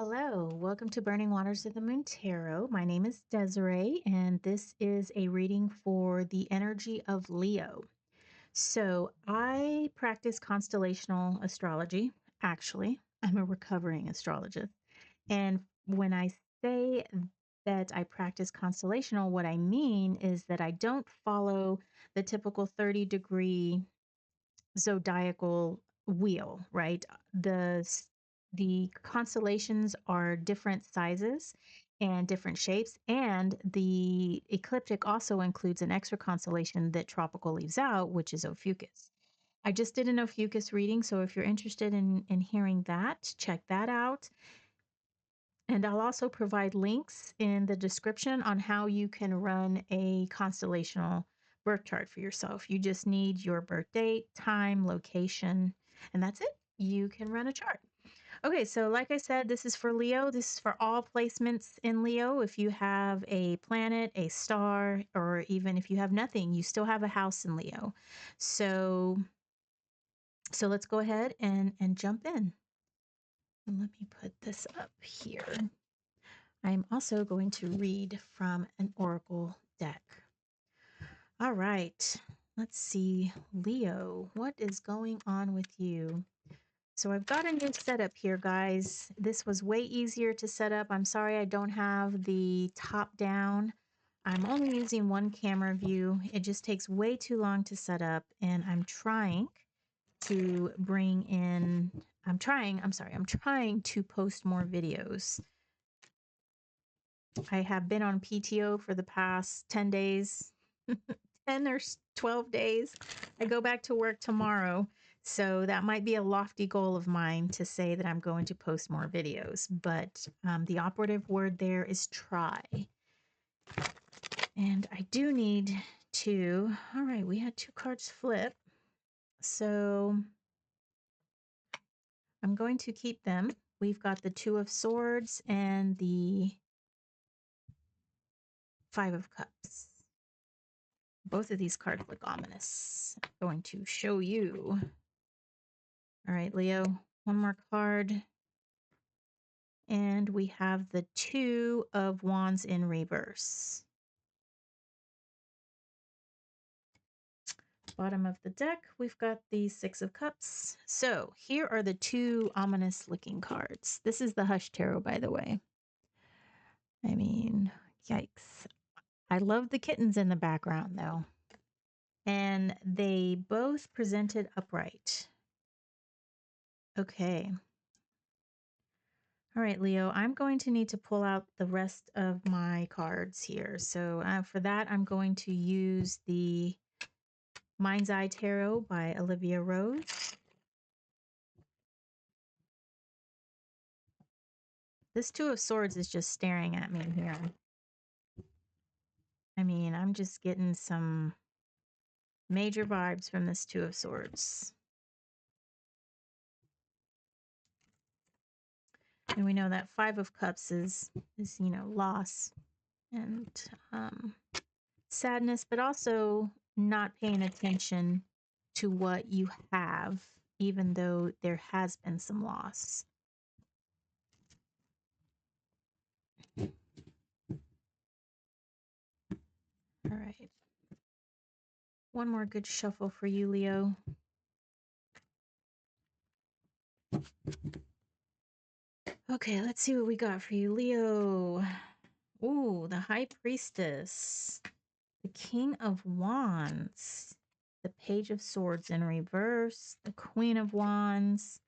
Hello, welcome to Burning Waters of the Moon Tarot. My name is Desiree, and this is a reading for the energy of Leo. So, I practice constellational astrology. Actually, I'm a recovering astrologist. And when I say that I practice constellational, what I mean is that I don't follow the typical 30-degree zodiacal wheel, right? The constellations are different sizes and different shapes, and the ecliptic also includes an extra constellation that tropical leaves out, which is Ophiuchus. I just did an Ophiuchus reading, so if you're interested in hearing that, check that out. And I'll also provide links in the description on how you can run a constellational birth chart for yourself. You just need your birth date, time, location, and that's it. You can run a chart. Okay, so like I said, this is for Leo. This is for all placements in Leo. If you have a planet, a star, or even if you have nothing, you still have a house in Leo. So let's go ahead and jump in. And let me put this up here. I'm also going to read from an oracle deck. All right, let's see. Leo, what is going on with you? So I've got a new setup here, guys. This was way easier to set up. I'm sorry I don't have the top down. I'm only using one camera view. It just takes way too long to set up, and I'm trying to bring in, I'm trying to post more videos. I have been on PTO for the past 10 days, 10 or 12 days. I go back to work tomorrow. So that might be a lofty goal of mine to say that I'm going to post more videos. But the operative word there is try. And I do need to, all right, we had two cards flip. So I'm going to keep them. We've got the Two of Swords and the Five of Cups. Both of these cards look ominous. I'm going to show you. All right, Leo, one more card. And we have the Two of Wands in reverse. Bottom of the deck, we've got the Six of Cups. So here are the two ominous looking cards. This is the Hush Tarot, by the way. I mean, yikes. I love the kittens in the background, though. And they both presented upright. Okay. All right, Leo, I'm going to need to pull out the rest of my cards here. So for that, I'm going to use the Mind's Eye Tarot by Olivia Rose. This Two of Swords is just staring at me here. I mean, I'm just getting some major vibes from this Two of Swords. And we know that Five of Cups is loss and sadness, but also not paying attention to what you have, even though there has been some loss. All right. One more good shuffle for you, Leo. Okay, let's see what we got for you, Leo. Ooh, the High Priestess, the King of Wands, the Page of Swords in reverse, the Queen of Wands,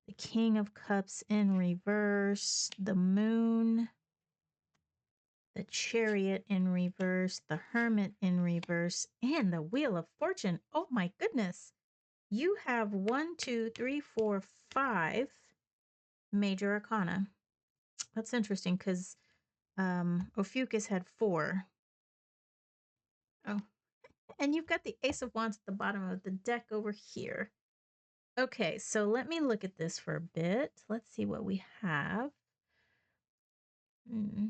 the King of Cups in reverse, the Moon, the Chariot in reverse, the Hermit in reverse, and the Wheel of Fortune. Oh my goodness. You have 1, 2, 3, 4, 5 major arcana. That's interesting because Ophiuchus had 4. Oh, and you've got the Ace of Wands at the bottom of the deck over here. Okay, so let me look at this for a bit. Let's see what we have. Hmm.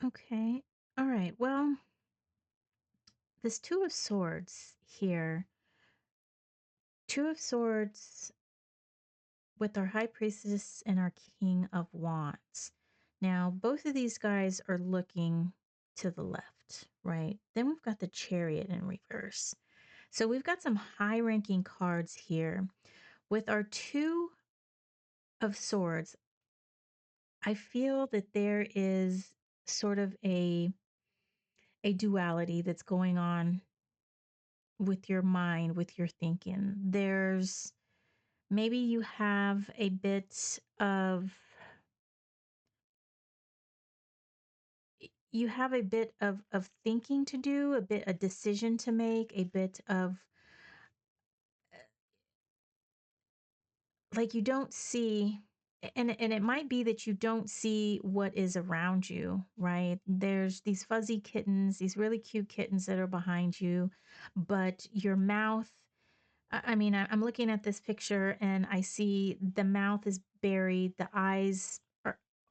Okay. All right. Well, this Two of Swords here, Two of Swords with our High Priestess and our King of Wands. Now, both of these guys are looking to the left, right? Then we've got the Chariot in reverse. So we've got some high ranking cards here. With our Two of Swords, I feel that there is sort of a duality that's going on with your mind, with your thinking. There's maybe you have a bit of you have a bit of thinking to do, a decision to make, a bit of like you don't see and it might be that you don't see what is around you, right? There's these fuzzy kittens, these really cute kittens that are behind you, but your mouth I'm looking at this picture and I see the mouth is buried, the eyes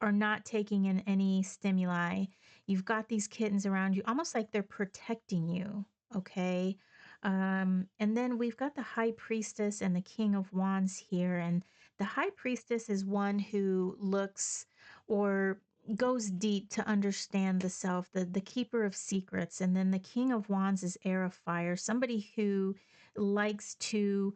are not taking in any stimuli. You've got these kittens around you, almost like they're protecting you. Okay. And then we've got the high priestess and the king of wands here. And the high priestess is one who looks or goes deep to understand the self, the keeper of secrets. And then the king of wands is air of fire, somebody who likes to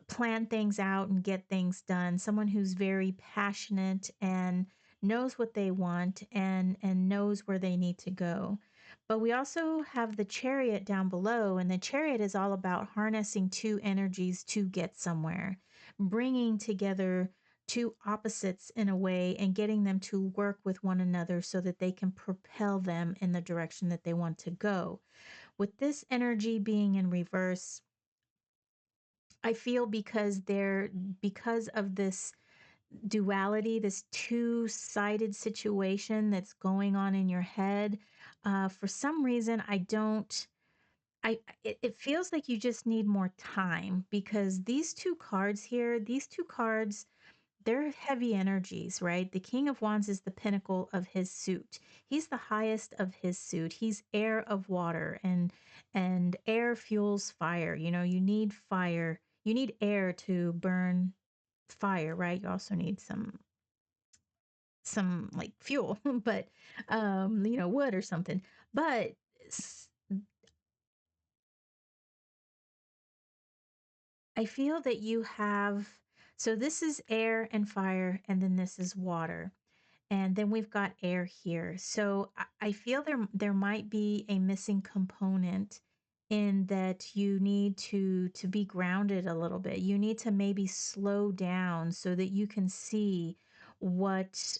plan things out and get things done, someone who's very passionate and knows what they want and knows where they need to go. But we also have the chariot down below, and the chariot is all about harnessing two energies to get somewhere, bringing together two opposites in a way and getting them to work with one another so that they can propel them in the direction that they want to go. With this energy being in reverse, I feel because of this duality, this two-sided situation that's going on in your head, for some reason I don't it feels like you just need more time because these two cards here, these two cards, they're heavy energies, right? The King of Wands is the pinnacle of his suit. He's the highest of his suit. He's air of water and air fuels fire. You know, you need fire. You need air to burn fire, right? You also need some like fuel, but wood or something. But s- I feel that you have so this is air and fire and then this is water. And then we've got air here. So I feel there might be a missing component in that you need to be grounded a little bit. You need to maybe slow down so that you can see what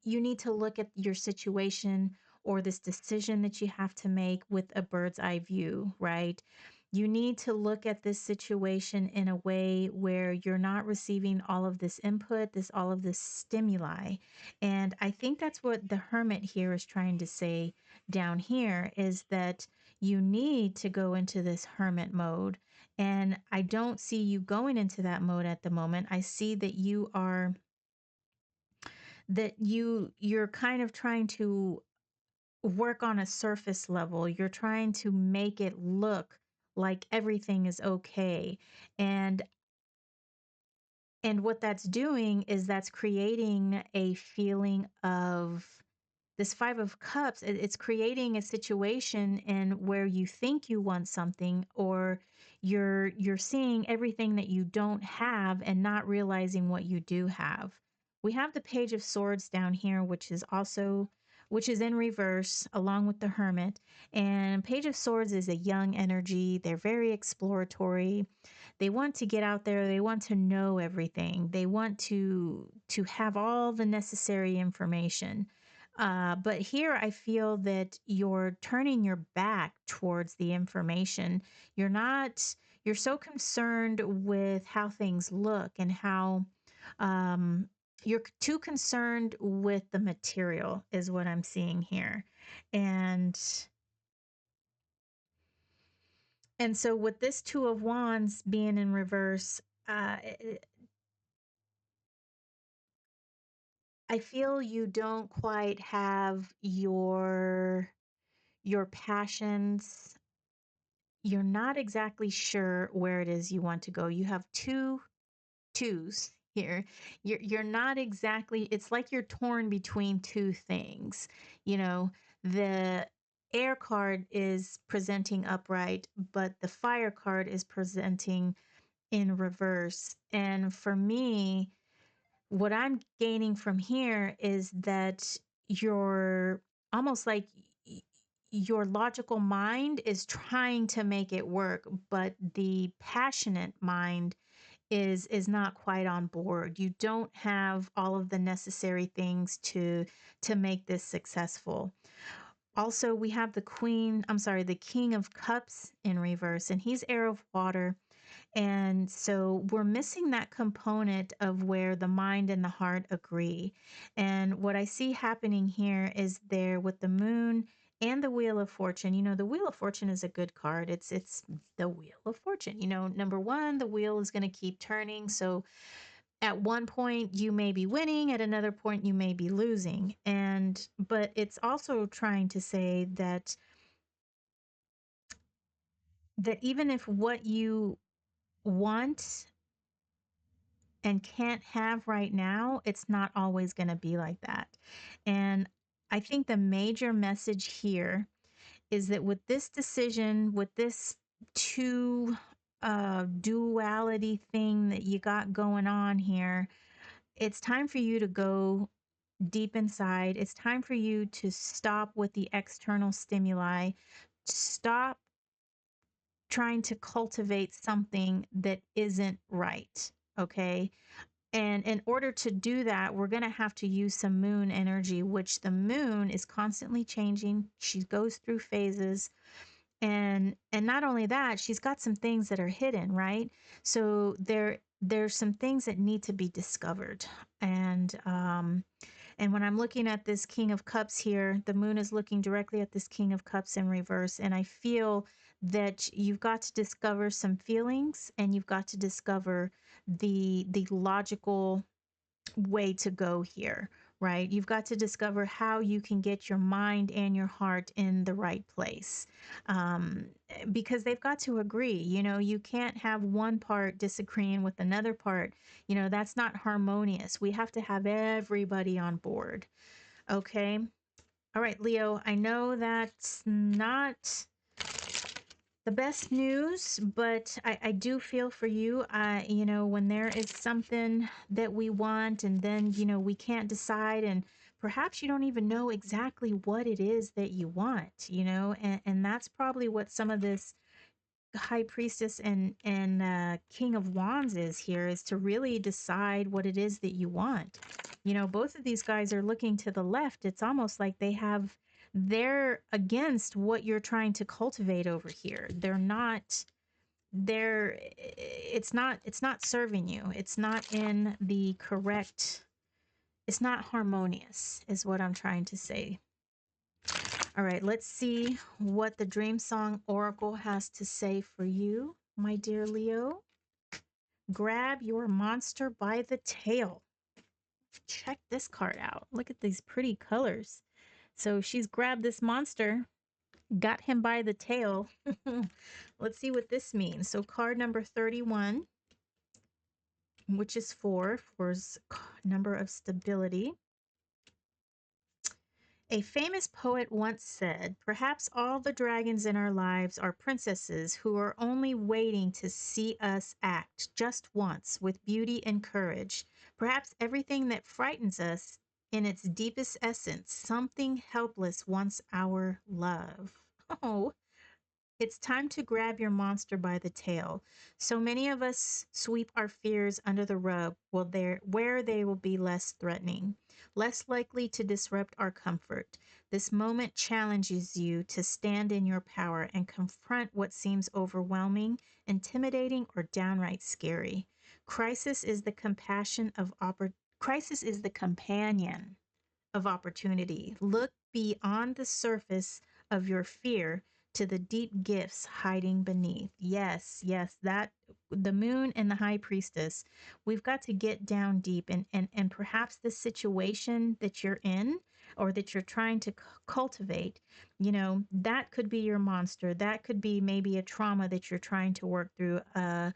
you need to look at your situation or this decision that you have to make with a bird's eye view, right? You need to look at this situation in a way where you're not receiving all of this input, all of this stimuli, and I think that's what the hermit here is trying to say down here is that you need to go into this hermit mode. And I don't see you going into that mode at the moment. I see that you're kind of trying to work on a surface level. You're trying to make it look like everything is okay. And and what that's doing is that's creating a feeling of this five of cups, it's creating a situation in where you think you want something or you're seeing everything that you don't have and not realizing what you do have. We have the page of swords down here, which is in reverse along with the hermit. And page of swords is a young energy. They're very exploratory. They want to get out there, they want to know everything, they want to have all the necessary information. But here I feel that you're turning your back towards the information. You're not, you're so concerned with how things look and how um, you're too concerned with the material, is what I'm seeing here. And and so with this two of wands being in reverse, uh, I feel you don't quite have your passions. You're not exactly sure where it is you want to go. You have twos here. You're not exactly, it's like you're torn between two things. You know, the air card is presenting upright, but the fire card is presenting in reverse. And for me, what I'm gaining from here is that you're almost like your logical mind is trying to make it work, but the passionate mind is not quite on board. You don't have all of the necessary things to make this successful. Also, we have the King of Cups in reverse, and he's air of water. And so we're missing that component of where the mind and the heart agree. And what I see happening here is there with the moon and the wheel of fortune. You know, the wheel of fortune is a good card. It's the wheel of fortune. You know, number one, the wheel is going to keep turning. So at one point you may be winning, at another point you may be losing. And but it's also trying to say that even if what you want and can't have right now, it's not always going to be like that. And I think the major message here is that with this decision, with this two duality thing that you got going on here, it's time for you to go deep inside. It's time for you to stop with the external stimuli. Stop trying to cultivate something that isn't right. Okay. And in order to do that, we're going to have to use some moon energy, which the moon is constantly changing. She goes through phases. And not only that, she's got some things that are hidden, right? So there's some things that need to be discovered. And when I'm looking at this King of Cups here, the moon is looking directly at this King of Cups in reverse. And I feel that you've got to discover some feelings, and you've got to discover the logical way to go here, right? You've got to discover how you can get your mind and your heart in the right place, because they've got to agree. You know, you can't have one part disagreeing with another part. You know, that's not harmonious. We have to have everybody on board. Okay. All right, Leo, I know that's not the best news, but I do feel for you. You know, when there is something that we want and then, you know, we can't decide, and perhaps you don't even know exactly what it is that you want, you know, and that's probably what some of this high priestess and king of wands is here, is to really decide what it is that you want. You know, both of these guys are looking to the left. It's almost like they're against what you're trying to cultivate over here. It's not serving you. It's not in the correct, it's not harmonious, is what I'm trying to say. All right, let's see what the Dream Song Oracle has to say for you, my dear Leo. Grab your monster by the tail. Check this card out. Look at these pretty colors. So she's grabbed this monster, got him by the tail. Let's see what this means. So card number 31, which is four's number of stability. A famous poet once said, "Perhaps all the dragons in our lives are princesses who are only waiting to see us act just once with beauty and courage. Perhaps everything that frightens us in its deepest essence, something helpless wants our love." Oh, it's time to grab your monster by the tail. So many of us sweep our fears under the rug where they will be less threatening, less likely to disrupt our comfort. This moment challenges you to stand in your power and confront what seems overwhelming, intimidating, or downright scary. Crisis is the crisis is the companion of opportunity. Look beyond the surface of your fear to the deep gifts hiding beneath. Yes, yes, that the moon and the high priestess. We've got to get down deep, and perhaps the situation that you're in or that you're trying to cultivate, that could be your monster. That could be maybe a trauma that you're trying to work through, a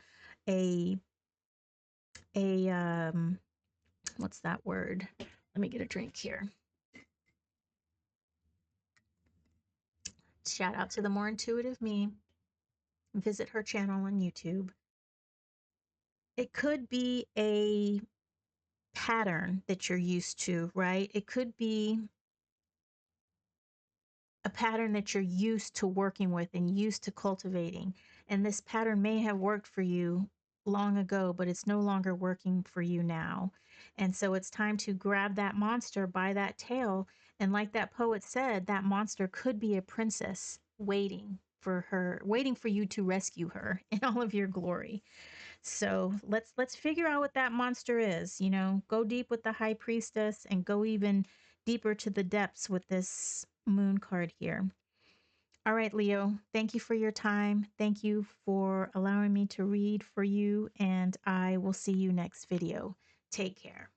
a what's that word? Let me get a drink here. Shout out to the more intuitive me. Visit her channel on YouTube. It could be a pattern that you're used to, right? It could be a pattern that you're used to working with and used to cultivating. And this pattern may have worked for you long ago, but it's no longer working for you now. And so it's time to grab that monster by that tail. And like that poet said, that monster could be a princess waiting for you to rescue her in all of your glory. So let's figure out what that monster is. Go deep with the high priestess and go even deeper to the depths with this moon card here. All right, Leo, thank you for your time. Thank you for allowing me to read for you, and I will see you next video. Take care.